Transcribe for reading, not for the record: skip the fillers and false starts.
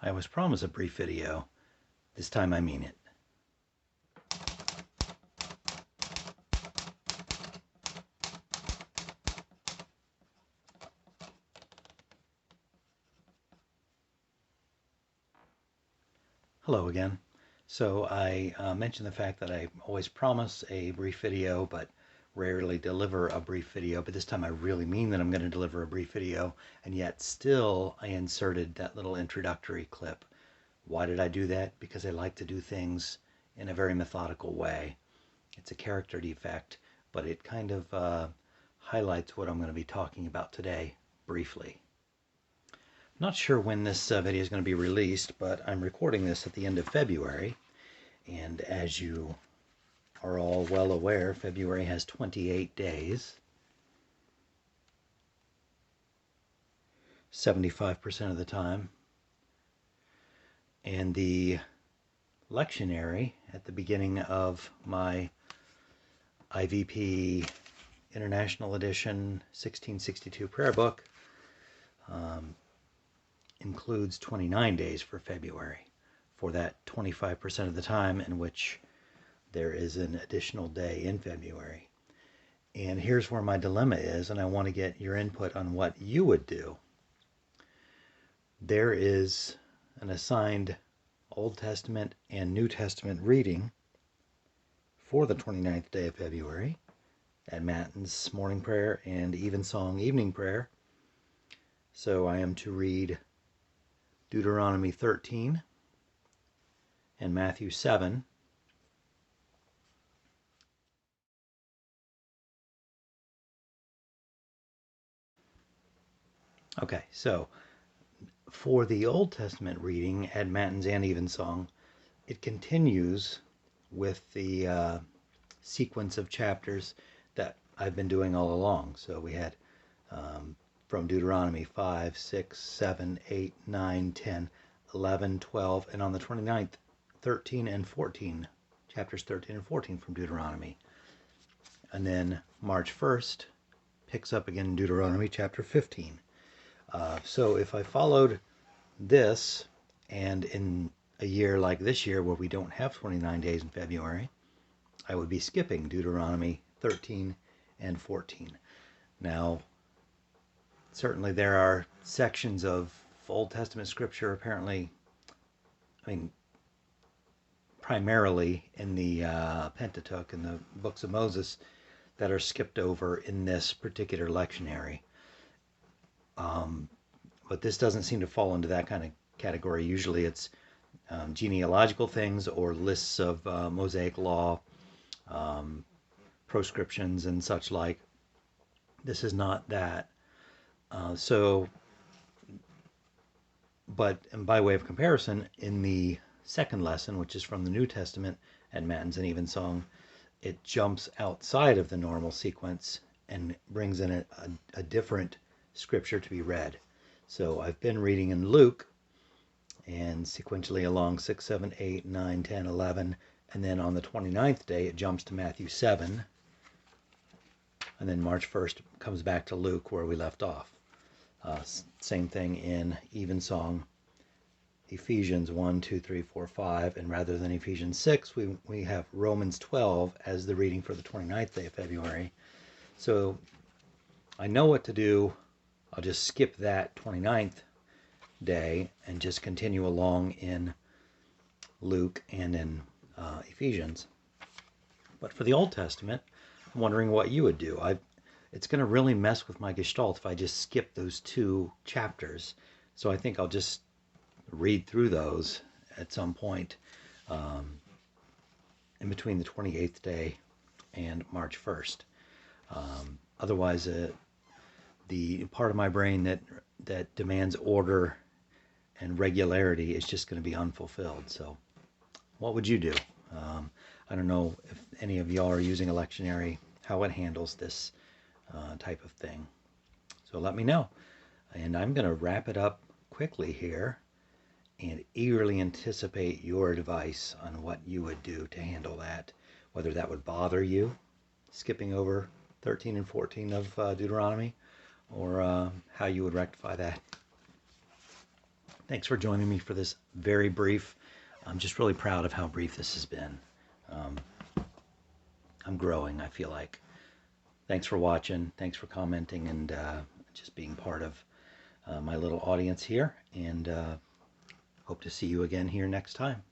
I always promise a brief video. This time I mean it. Hello again. So I mentioned the fact that I always promise a brief video, but rarely deliver a brief video. But this time I really mean that I'm going to deliver a brief video, and yet still I inserted that little introductory clip. Why did I do that? Because I like to do things in a very methodical way. It's a character defect, but it kind of highlights what I'm going to be talking about today briefly. Not sure when this video is going to be released, but I'm recording this at the end of February, and as you are all well aware, February has 28 days. 75% of the time. And the lectionary at the beginning of my IVP International Edition 1662 prayer book includes 29 days for February, for that 25% of the time in which there is an additional day in February. And here's where my dilemma is, and I want to get your input on what you would do. There is an assigned Old Testament and New Testament reading for the 29th day of February at Matins morning prayer and evensong evening prayer. So I am to read Deuteronomy 13 and Matthew 7. Okay, so for the Old Testament reading at Matins and evensong, it continues with the sequence of chapters that I've been doing all along. So we had from Deuteronomy 5, 6, 7, 8, 9, 10, 11, 12, and on the 29th, 13 and 14, chapters 13 and 14 from Deuteronomy. And then March 1st picks up again in Deuteronomy chapter 15. So if I followed this, and in a year like this year where we don't have 29 days in February, I would be skipping Deuteronomy 13 and 14. Now, certainly there are sections of Old Testament scripture apparently, primarily in the Pentateuch and the books of Moses, that are skipped over in this particular lectionary. But this doesn't seem to fall into that kind of category. Usually it's genealogical things or lists of Mosaic law, proscriptions and such like. This is not that. But by way of comparison, in the second lesson, which is from the New Testament at Matins and evensong, it jumps outside of the normal sequence and brings in a different scripture to be read. So I've been reading in Luke, and sequentially along 6, 7, 8, 9, 10, 11, and then on the 29th day it jumps to Matthew 7, and then March 1st comes back to Luke where we left off. Same thing in evensong, Ephesians 1, 2, 3, 4, 5, and rather than Ephesians 6, we have Romans 12 as the reading for the 29th day of February. So I know what to do. I'll just skip that 29th day and just continue along in Luke and in Ephesians. But for the Old Testament, I'm wondering what you would do. It's going to really mess with my gestalt if I just skip those two chapters. So I think I'll just read through those at some point in between the 28th day and March 1st. Otherwise, the part of my brain that demands order and regularity is just going to be unfulfilled. So what would you do? I don't know if any of y'all are using a lectionary, how it handles this type of thing. So let me know. And I'm going to wrap it up quickly here and eagerly anticipate your advice on what you would do to handle that, whether that would bother you, skipping over 13 and 14 of Deuteronomy, or how you would rectify that. Thanks for joining me for this very brief. I'm just really proud of how brief this has been. Um, I'm growing, I feel like. Thanks for watching. Thanks for commenting and just being part of my little audience here. And hope to see you again here next time.